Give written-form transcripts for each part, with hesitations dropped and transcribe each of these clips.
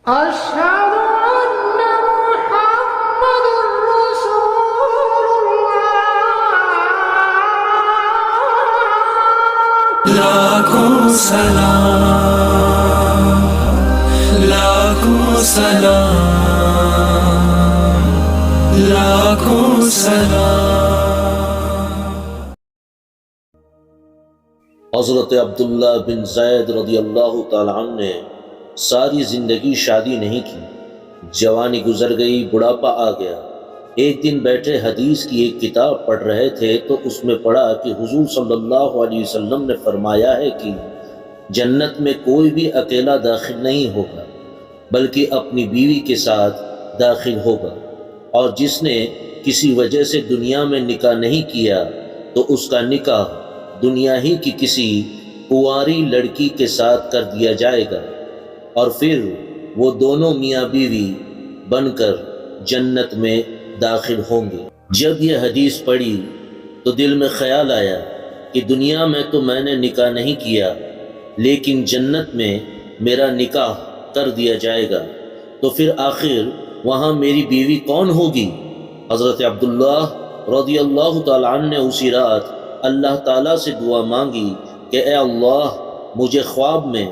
أشهد أن محمد رسول الله لاکھوں سلام لاکھوں سلام لاکھوں سلام۔ حضرت عبداللہ بن زید رضی اللہ تعالیٰ عنہ نے ساری زندگی شادی نہیں کی، جوانی گزر گئی، بڑھاپا آ گیا۔ ایک دن بیٹھے حدیث کی ایک کتاب پڑھ رہے تھے تو اس میں پڑھا کہ حضور صلی اللہ علیہ وسلم نے فرمایا ہے کہ جنت میں کوئی بھی اکیلا داخل نہیں ہوگا بلکہ اپنی بیوی کے ساتھ داخل ہوگا، اور جس نے کسی وجہ سے دنیا میں نکاح نہیں کیا تو اس کا نکاح دنیا ہی کی کسی کنواری لڑکی کے ساتھ کر دیا جائے گا، اور پھر وہ دونوں میاں بیوی بن کر جنت میں داخل ہوں گے۔ جب یہ حدیث پڑھی تو دل میں خیال آیا کہ دنیا میں تو میں نے نکاح نہیں کیا، لیکن جنت میں میرا نکاح کر دیا جائے گا، تو پھر آخر وہاں میری بیوی کون ہوگی؟ حضرت عبداللہ رضی اللہ تعالیٰ عنہ نے اسی رات اللہ تعالیٰ سے دعا مانگی کہ اے اللہ، مجھے خواب میں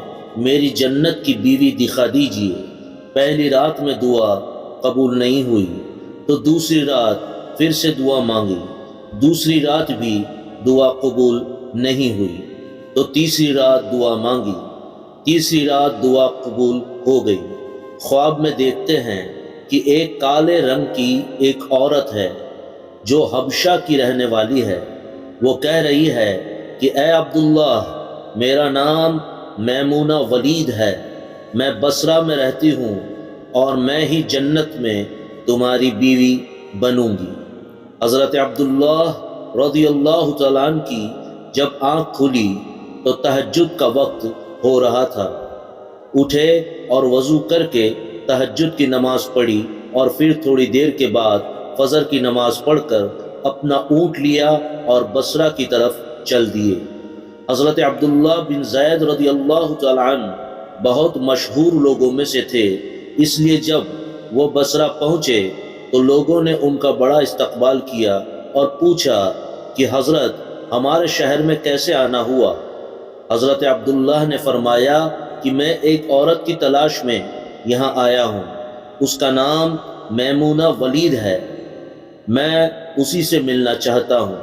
میری جنت کی بیوی دکھا دیجیے۔ پہلی رات میں دعا قبول نہیں ہوئی تو دوسری رات پھر سے دعا مانگی، دوسری رات بھی دعا قبول نہیں ہوئی تو تیسری رات دعا مانگی، تیسری رات دعا قبول ہو گئی۔ خواب میں دیکھتے ہیں کہ ایک کالے رنگ کی ایک عورت ہے جو حبشہ کی رہنے والی ہے، وہ کہہ رہی ہے کہ اے عبداللہ، میرا نام میمونہ ولید ہے، میں بصرہ میں رہتی ہوں اور میں ہی جنت میں تمہاری بیوی بنوں گی۔ حضرت عبداللہ رضی اللہ تعالیٰ عنہ کی جب آنکھ کھلی تو تہجد کا وقت ہو رہا تھا، اٹھے اور وضو کر کے تہجد کی نماز پڑھی، اور پھر تھوڑی دیر کے بعد فجر کی نماز پڑھ کر اپنا اونٹ لیا اور بصرہ کی طرف چل دیے۔ حضرت عبداللہ بن زید رضی اللہ تعالیٰ عنہ بہت مشہور لوگوں میں سے تھے، اس لیے جب وہ بصرہ پہنچے تو لوگوں نے ان کا بڑا استقبال کیا اور پوچھا کہ حضرت، ہمارے شہر میں کیسے آنا ہوا؟ حضرت عبداللہ نے فرمایا کہ میں ایک عورت کی تلاش میں یہاں آیا ہوں، اس کا نام میمونہ ولید ہے، میں اسی سے ملنا چاہتا ہوں۔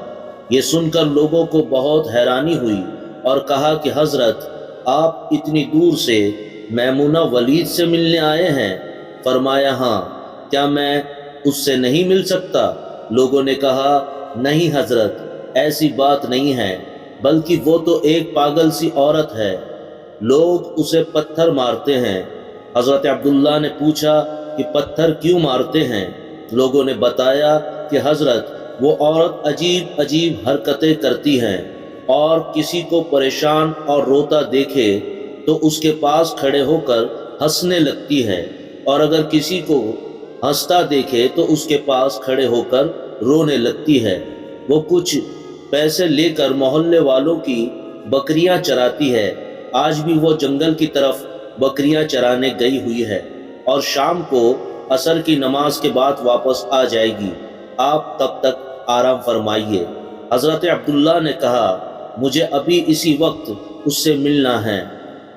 یہ سن کر لوگوں کو بہت حیرانی ہوئی اور کہا کہ حضرت، آپ اتنی دور سے میمونہ ولید سے ملنے آئے ہیں؟ فرمایا ہاں، کیا میں اس سے نہیں مل سکتا؟ لوگوں نے کہا نہیں حضرت، ایسی بات نہیں ہے، بلکہ وہ تو ایک پاگل سی عورت ہے، لوگ اسے پتھر مارتے ہیں۔ حضرت عبداللہ نے پوچھا کہ پتھر کیوں مارتے ہیں؟ لوگوں نے بتایا کہ حضرت، وہ عورت عجیب عجیب حرکتیں کرتی ہیں، اور کسی کو پریشان اور روتا دیکھے تو اس کے پاس کھڑے ہو کر ہنسنے لگتی ہے، اور اگر کسی کو ہنستا دیکھے تو اس کے پاس کھڑے ہو کر رونے لگتی ہے۔ وہ کچھ پیسے لے کر محلے والوں کی بکریاں چراتی ہے، آج بھی وہ جنگل کی طرف بکریاں چرانے گئی ہوئی ہے، اور شام کو عصر کی نماز کے بعد واپس آ جائے گی، آپ تب تک آرام فرمائیے۔ حضرت عبداللہ نے کہا مجھے ابھی اسی وقت اس سے ملنا ہے،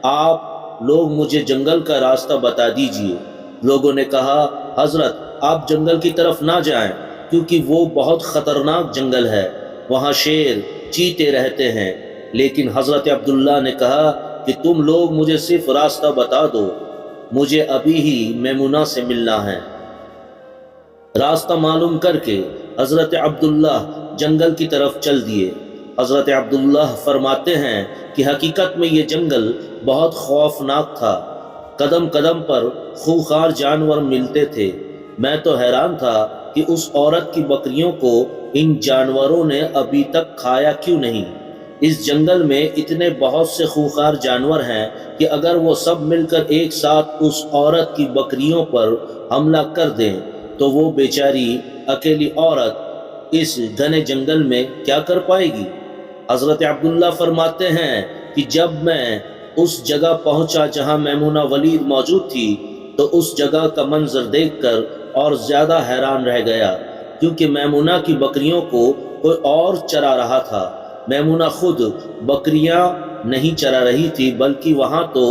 آپ لوگ مجھے جنگل کا راستہ بتا دیجیے۔ لوگوں نے کہا حضرت، آپ جنگل کی طرف نہ جائیں، کیونکہ وہ بہت خطرناک جنگل ہے، وہاں شیر چیتے رہتے ہیں۔ لیکن حضرت عبداللہ نے کہا کہ تم لوگ مجھے صرف راستہ بتا دو، مجھے ابھی ہی میمونہ سے ملنا ہے۔ راستہ معلوم کر کے حضرت عبداللہ جنگل کی طرف چل دیے۔ حضرت عبداللہ فرماتے ہیں کہ حقیقت میں یہ جنگل بہت خوفناک تھا، قدم قدم پر خونخوار جانور ملتے تھے، میں تو حیران تھا کہ اس عورت کی بکریوں کو ان جانوروں نے ابھی تک کھایا کیوں نہیں۔ اس جنگل میں اتنے بہت سے خونخوار جانور ہیں کہ اگر وہ سب مل کر ایک ساتھ اس عورت کی بکریوں پر حملہ کر دیں تو وہ بیچاری اکیلی عورت اس گھنے جنگل میں کیا کر پائے گی؟ حضرت عبداللہ فرماتے ہیں کہ جب میں اس جگہ پہنچا جہاں میمونہ ولید موجود تھی تو اس جگہ کا منظر دیکھ کر اور زیادہ حیران رہ گیا، کیونکہ میمونہ کی بکریوں کو کوئی اور چرا رہا تھا۔ میمونہ خود بکریاں نہیں چرا رہی تھی، بلکہ وہاں تو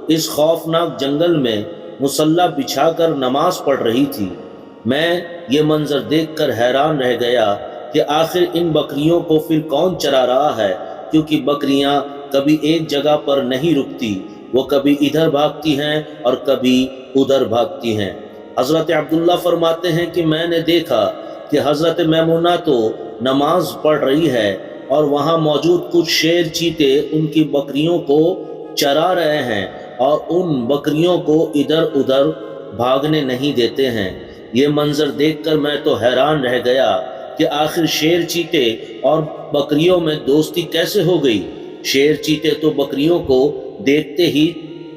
اس خوفناک جنگل میں مصلی بچھا کر نماز پڑھ رہی تھی۔ میں یہ منظر دیکھ کر حیران رہ گیا کہ آخر ان بکریوں کو پھر کون چرا رہا ہے، کیونکہ بکریاں کبھی ایک جگہ پر نہیں رکتی، وہ کبھی ادھر بھاگتی ہیں اور کبھی ادھر بھاگتی ہیں۔ حضرت عبداللہ فرماتے ہیں کہ میں نے دیکھا کہ حضرت میمونہ تو نماز پڑھ رہی ہے اور وہاں موجود کچھ شیر چیتے ان کی بکریوں کو چرا رہے ہیں اور ان بکریوں کو ادھر ادھر بھاگنے نہیں دیتے ہیں۔ یہ منظر دیکھ کر میں تو حیران رہ گیا کہ آخر شیر چیتے اور بکریوں میں دوستی کیسے ہو گئی۔ شیر چیتے تو بکریوں کو دیکھتے ہی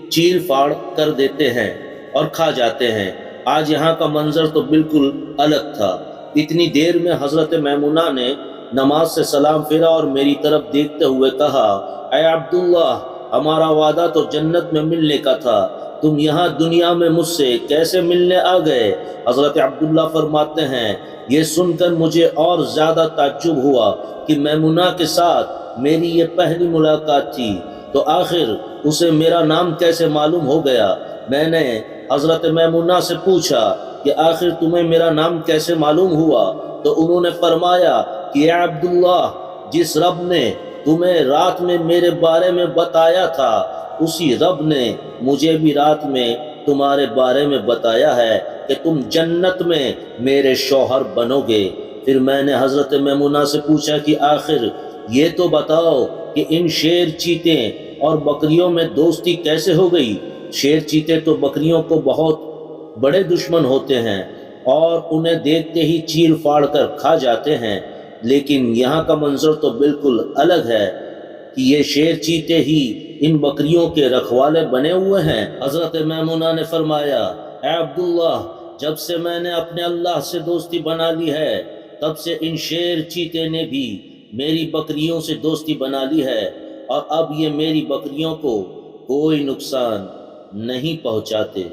چیر پھاڑ کر دیتے ہیں اور کھا جاتے ہیں۔ آج یہاں کا منظر تو بالکل الگ تھا۔ اتنی دیر میں حضرت میمونہ نے نماز سے سلام پھیرا اور میری طرف دیکھتے ہوئے کہا، اے عبداللہ، ہمارا وعدہ تو جنت میں ملنے کا تھا، تم یہاں دنیا میں مجھ سے کیسے ملنے آ گئے؟ حضرت عبداللہ فرماتے ہیں، یہ سن کر مجھے اور زیادہ تعجب ہوا کہ میمونہ کے ساتھ میری یہ پہلی ملاقات تھی، تو آخر اسے میرا نام کیسے معلوم ہو گیا؟ میں نے حضرت میمونہ سے پوچھا کہ آخر تمہیں میرا نام کیسے معلوم ہوا؟ تو انہوں نے فرمایا کہ اے عبداللہ، جس رب نے تمہیں رات میں میرے بارے میں بتایا تھا، اسی رب نے مجھے بھی رات میں تمہارے بارے میں بتایا ہے کہ تم جنت میں میرے شوہر بنو گے۔ پھر میں نے حضرت میمونہ سے پوچھا کہ آخر یہ تو بتاؤ کہ ان شیر چیتے اور بکریوں میں دوستی کیسے ہو گئی؟ شیر چیتے تو بکریوں کو بہت بڑے دشمن ہوتے ہیں اور انہیں دیکھتے ہی چیر پھاڑ کر کھا جاتے ہیں، لیکن یہاں کا منظر تو بالکل الگ ہے کہ یہ شیر چیتے ہی ان بکریوں کے رکھوالے بنے ہوئے ہیں۔ حضرت میمونہ نے فرمایا، اے عبداللہ، جب سے میں نے اپنے اللہ سے دوستی بنا لی ہے، تب سے ان شیر چیتے نے بھی میری بکریوں سے دوستی بنا لی ہے، اور اب یہ میری بکریوں کو کوئی نقصان نہیں پہنچاتے۔